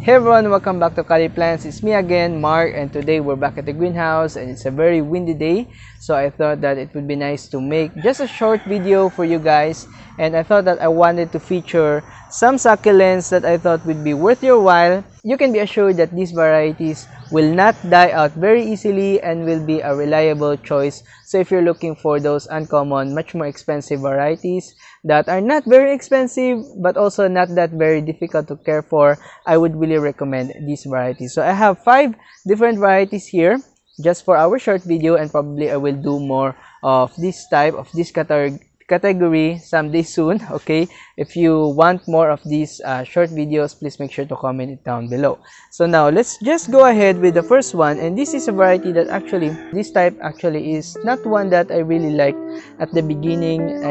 Hey everyone, welcome back to Cali Plants. It's me again, Mark, and today we're back at the greenhouse and it's a very windy day. So I thought that it would be nice to make just a short video for you guys, and I thought that I wanted to feature some succulents that I thought would be worth your while. You can be assured that these varieties will not die out very easily and will be a reliable choice. So if you're looking for those uncommon, much more expensive varieties that are not very expensive but also not that very difficult to care for, I would really recommend these varieties. So I have 5 different varieties here just for our short video, and probably I will do more of this type of this category someday soon. Okay, if you want more of these short videos, please make sure to comment it down below. So now let's just go ahead with the first one, and this is a variety that actually this type actually is not one that I really liked at the beginning.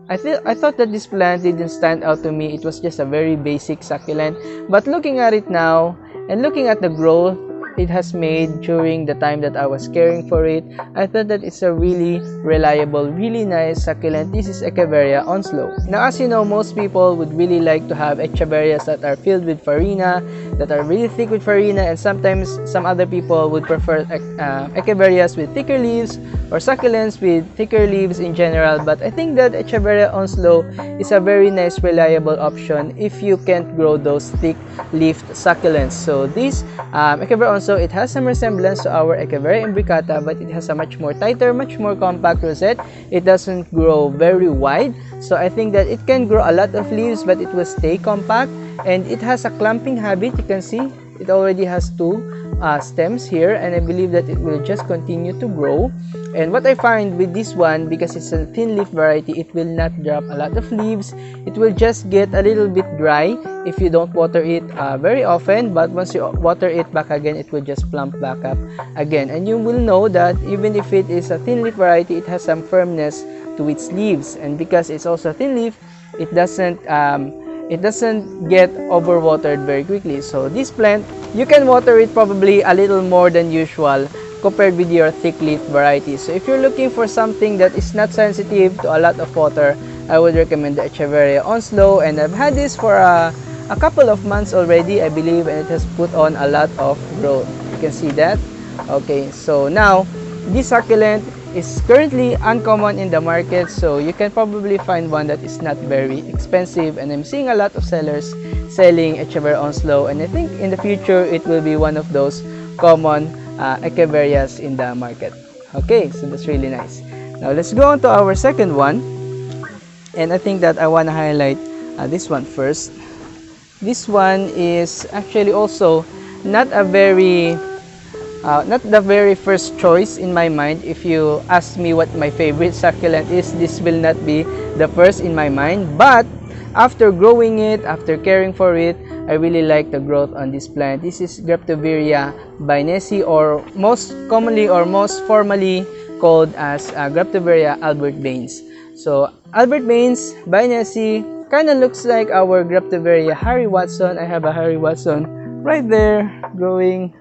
I thought that this plant didn't stand out to me. It was just a very basic succulent, but looking at it now and looking at the growth it has made during the time that I was caring for it, I thought that it's a really reliable, really nice succulent. This is Echeveria onslaught. Now, as you know, most people would really like to have Echeverias that are filled with farina, that are really thick with farina, and sometimes some other people would prefer Echeverias with thicker leaves or succulents with thicker leaves in general. But I think that Echeveria onslaught is a very nice, reliable option if you can't grow those thick-leafed succulents. So this Echeveria onslaught, it has some resemblance to our Echeveria imbricata, but it has a much more tighter, much more compact rosette. It doesn't grow very wide, so I think that it can grow a lot of leaves, but it will stay compact, and it has a clumping habit. You can see it already has 2 stems here, and I believe that it will just continue to grow. And what I find with this one, because it's a thin leaf variety, it will not drop a lot of leaves. It will just get a little bit dry if you don't water it very often, but once you water it back again, it will just plump back up again. And you will know that even if it is a thin leaf variety, it has some firmness to its leaves, and because it's also a thin leaf, it doesn't get overwatered very quickly. So this plant, you can water it probably a little more than usual compared with your thick leaf varieties. So if you're looking for something that is not sensitive to a lot of water, I would recommend the Echeveria onslaught, and I've had this for a couple of months already, I believe, and it has put on a lot of growth. You can see that. Okay, so now this succulent is currently uncommon in the market, so you can probably find one that is not very expensive, and I'm seeing a lot of sellers selling Echeveria onslaught, and I think in the future it will be one of those common Echeverias in the market. Okay, so that's really nice. Now let's go on to our second one, and I think that I want to highlight this one first. This one is actually also not the very first choice in my mind. If you ask me what my favorite succulent is, this will not be the first in my mind, but after growing it, after caring for it, I really like the growth on this plant. This is Graptoveria bainesi, or most commonly or most formally called as Graptoveria Albert Baines. So Albert Baines bainesi kind of looks like our Graptoveria Harry Watson. I have a Harry Watson right there growing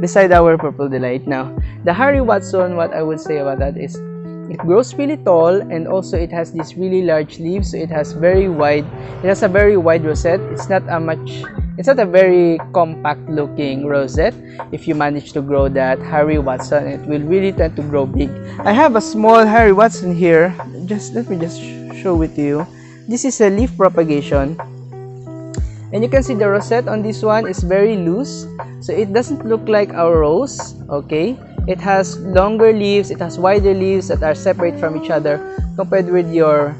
beside our Purple Delight. Now, the Harry Watson, what I would say about that is it grows really tall, and also it has these really large leaves, so it has a very wide rosette. It's not a very compact looking rosette. If you manage to grow that Harry Watson, it will really tend to grow big. I have a small Harry Watson here. Let me just show it to you. This is a leaf propagation, and you can see the rosette on this one is very loose, so it doesn't look like a rose. Okay, it has longer leaves, it has wider leaves that are separate from each other compared with your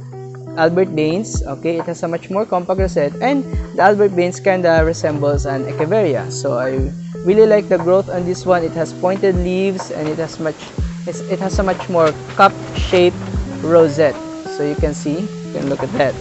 Albert Baines. Okay, it has a much more compact rosette, and the Albert Baines kind of resembles an Echeveria. So I really like the growth on this one. It has pointed leaves, and it has a much more cup-shaped rosette. So you can see, you can look at that.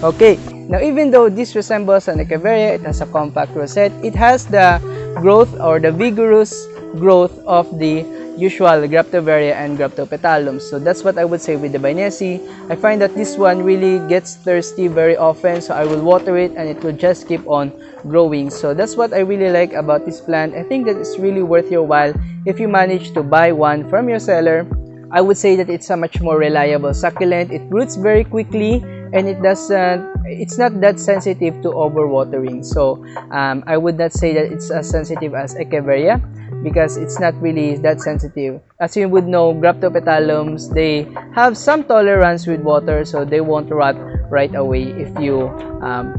Okay, now even though this resembles an Echeveria, it has a compact rosette, it has the growth or the vigorous growth of the usual Graptoveria and Graptopetalum. So that's what I would say with the bainesi. I find that this one really gets thirsty very often, so I will water it and it will just keep on growing. So that's what I really like about this plant. I think that it's really worth your while if you manage to buy one from your seller. I would say that it's a much more reliable succulent. It roots very quickly, and it doesn't it's not that sensitive to overwatering. So I would not say that it's as sensitive as Echeveria, because it's not really that sensitive. As you would know, Graptopetalums, they have some tolerance with water, so they won't rot right away if you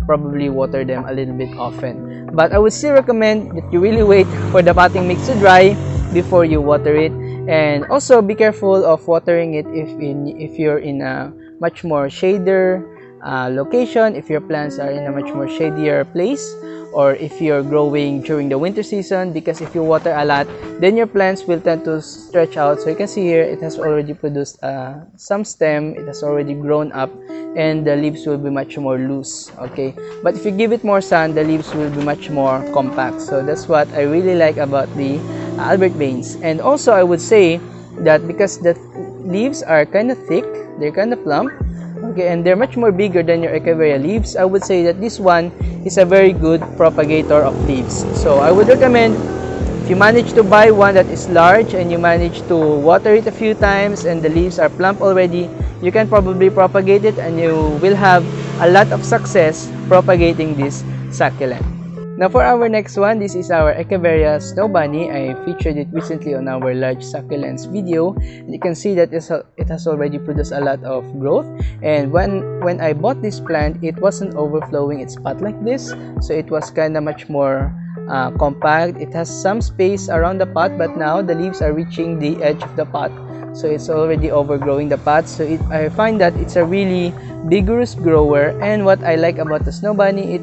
probably water them a little bit often. But I would still recommend that you really wait for the potting mix to dry before you water it, and also be careful of watering it if you're in a much more shadier location, if your plants are in a much more shadier place, or if you're growing during the winter season, because if you water a lot, then your plants will tend to stretch out. So you can see here, it has already produced some stem, it has already grown up, and the leaves will be much more loose. Okay, but if you give it more sun, the leaves will be much more compact. So that's what I really like about the Albert Baines. And also I would say that because the leaves are kind of thick, they're kind of plump, okay, and they're much more bigger than your Echeveria leaves, I would say that this one is a very good propagator of leaves. So I would recommend, if you manage to buy one that is large and you manage to water it a few times and the leaves are plump already, you can probably propagate it and you will have a lot of success propagating this succulent. Now for our next one, this is our Echeveria Snow Bunny. I featured it recently on our large succulents video. You can see that it has already produced a lot of growth. And when I bought this plant, it wasn't overflowing its pot like this. So it was kind of much more compact. It has some space around the pot, but now the leaves are reaching the edge of the pot. So it's already overgrowing the pot. So I find that it's a really vigorous grower. And what I like about the Snow Bunny,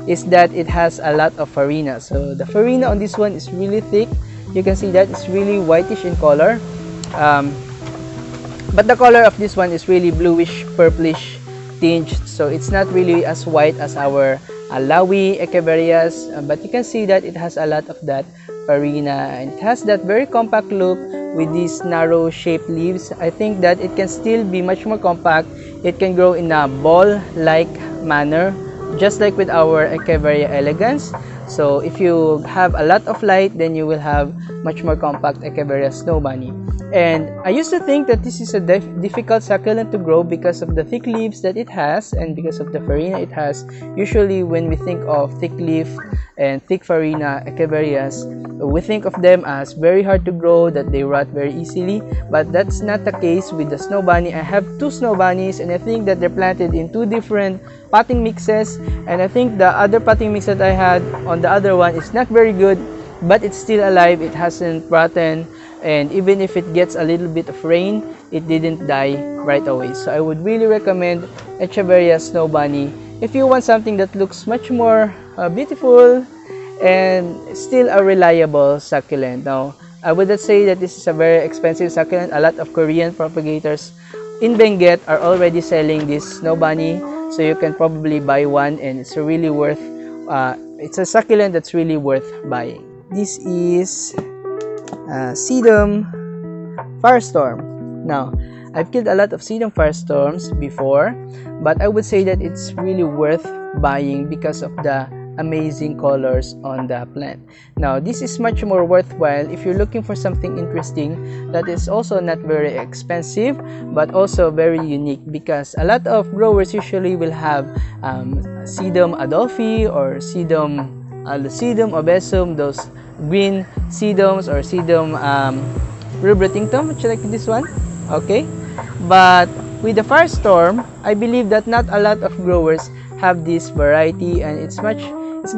is that it has a lot of farina. So the farina on this one is really thick. You can see that it's really whitish in color, but the color of this one is really bluish purplish tinged, so it's not really as white as our Lawi Echeverias, but you can see that it has a lot of that farina, and it has that very compact look with these narrow shaped leaves. I think that it can still be much more compact. It can grow in a ball like manner, just like with our Echeveria elegans. So if you have a lot of light, then you will have much more compact Echeveria Snow Bunny. And I used to think that this is a difficult succulent to grow because of the thick leaves that it has and because of the farina it has. Usually when we think of thick leaf and thick farina Echeverias, we think of them as very hard to grow, that they rot very easily, but that's not the case with the Snow Bunny. I have two Snow Bunnies and I think that they're planted in two different potting mixes, and I think the other potting mix that I had on the other one is not very good, but it's still alive, it hasn't rotten, and even if it gets a little bit of rain, it didn't die right away. So I would really recommend Echeveria Snow Bunny if you want something that looks much more beautiful and still a reliable succulent. Now, I would not say that this is a very expensive succulent. A lot of Korean propagators in Benguet are already selling this Snow Bunny, so you can probably buy one, and it's a really worth it's a succulent that's really worth buying. This is Sedum firestorm. Now, I've killed a lot of Sedum firestorms before, but I would say that it's really worth buying because of the amazing colors on the plant. Now, this is much more worthwhile if you're looking for something interesting that is also not very expensive but also very unique, because a lot of growers usually will have Sedum adolphi or Sedum obesum, those green sedums, or Sedum rubretictum, which like this one. Okay, but with the firestorm, I believe that not a lot of growers have this variety, and it's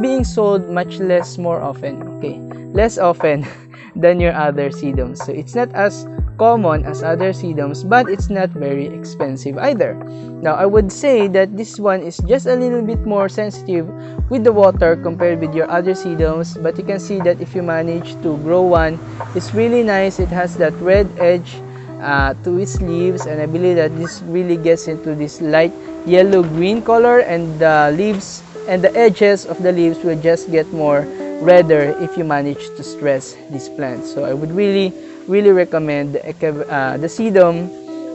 being sold much more often, okay, less often than your other sedums. So it's not as common as other sedums, but it's not very expensive either. Now, I would say that this one is just a little bit more sensitive with the water compared with your other sedums, but you can see that if you manage to grow one, it's really nice. It has that red edge to its leaves, and I believe that this really gets into this light yellow green color, and the leaves and the edges of the leaves will just get more redder if you manage to stress this plant. So I would really recommend the Sedum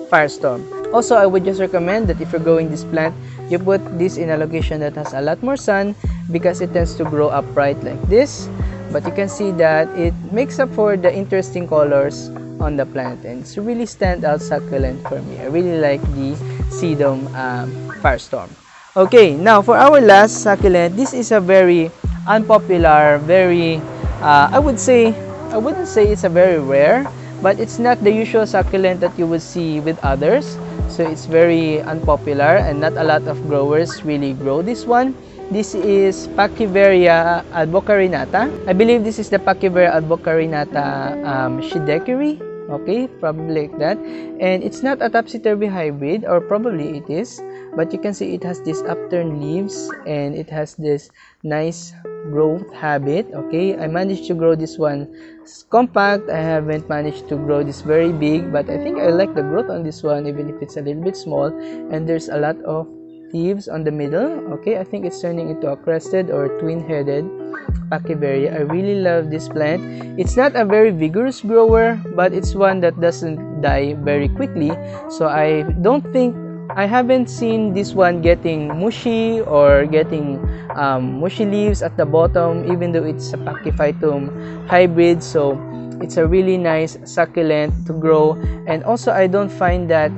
firestorm. Also, I would just recommend that if you're growing this plant, you put this in a location that has a lot more sun, because it tends to grow upright like this. But you can see that it makes up for the interesting colors on the plant, and it's a really standout succulent for me. I really like the Sedum firestorm. Okay, now for our last succulent, this is a very unpopular, very I wouldn't say it's a very rare, but it's not the usual succulent that you would see with others. So it's very unpopular and not a lot of growers really grow this one. This is Pachyveria albocarinata. I believe this is the Pachyveria albocarinata shidekiri. Okay, probably like that. And it's not a topsy-turvy hybrid, or probably it is, but you can see it has these upturned leaves and it has this nice growth habit. Okay, I managed to grow this one compact. I haven't managed to grow this very big, but I think I like the growth on this one even if it's a little bit small. And there's a lot of leaves on the middle. Okay, I think it's turning into a crested or twin-headed Pachyveria. I really love this plant. It's not a very vigorous grower, but it's one that doesn't die very quickly. So I haven't seen this one getting mushy or getting mushy leaves at the bottom, even though it's a Pachyphytum hybrid. So it's a really nice succulent to grow. And also I don't find that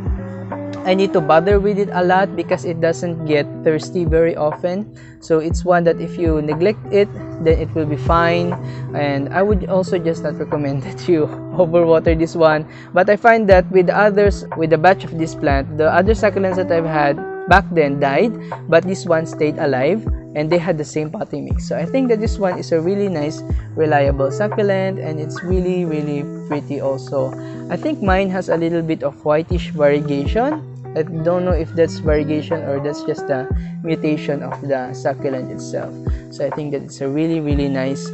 I need to bother with it a lot because it doesn't get thirsty very often. So it's one that if you neglect it, then it will be fine. And I would also just not recommend that you overwater this one. But I find that with others, with the batch of this plant, the other succulents that I've had back then died, but this one stayed alive and they had the same potting mix. So I think that this one is a really nice, reliable succulent, and it's really, really pretty also. I think mine has a little bit of whitish variegation. I don't know if that's variegation or that's just a mutation of the succulent itself. So I think that it's a really, really nice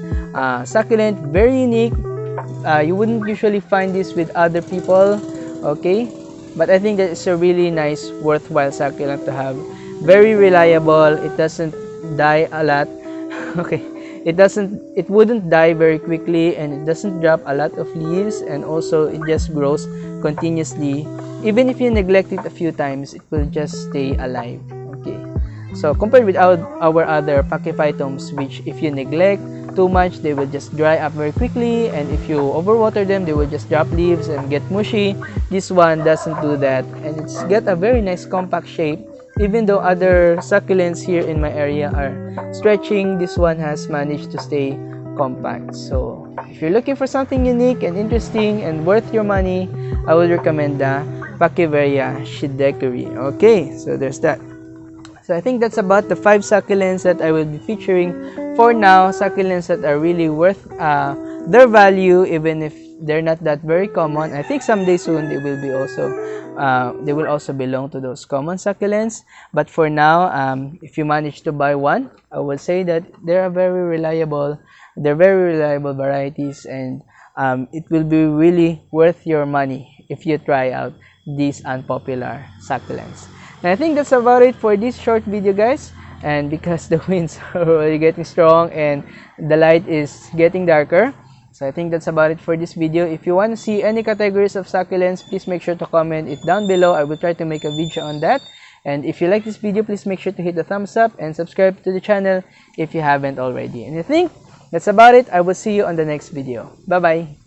succulent, very unique. You wouldn't usually find this with other people, okay? But I think that it's a really nice, worthwhile succulent to have. Very reliable. It doesn't die a lot. Okay, it wouldn't die very quickly, and it doesn't drop a lot of leaves, and also it just grows continuously. Even if you neglect it a few times, it will just stay alive. Okay, so compared with our other Pachyphytums, which if you neglect too much, they will just dry up very quickly, and if you overwater them, they will just drop leaves and get mushy. This one doesn't do that, and it's got a very nice compact shape. Even though other succulents here in my area are stretching, this one has managed to stay compact. So if you're looking for something unique and interesting and worth your money, I would recommend the Pachyveria shidekiri. Okay, so there's that. So I think that's about the 5 succulents that I will be featuring for now. Succulents that are really worth their value, even if they're not that very common. I think someday soon they will also belong to those common succulents. But for now, if you manage to buy one, I would say that they're very reliable. They're very reliable varieties, and it will be really worth your money if you try out these unpopular succulents. And I think that's about it for this short video, guys. And because the winds are already getting strong and the light is getting darker, so I think that's about it for this video. If you want to see any categories of succulents, please make sure to comment it down below. I will try to make a video on that. And if you like this video, please make sure to hit the thumbs up and subscribe to the channel if you haven't already. And I think that's about it. I will see you on the next video. Bye-bye.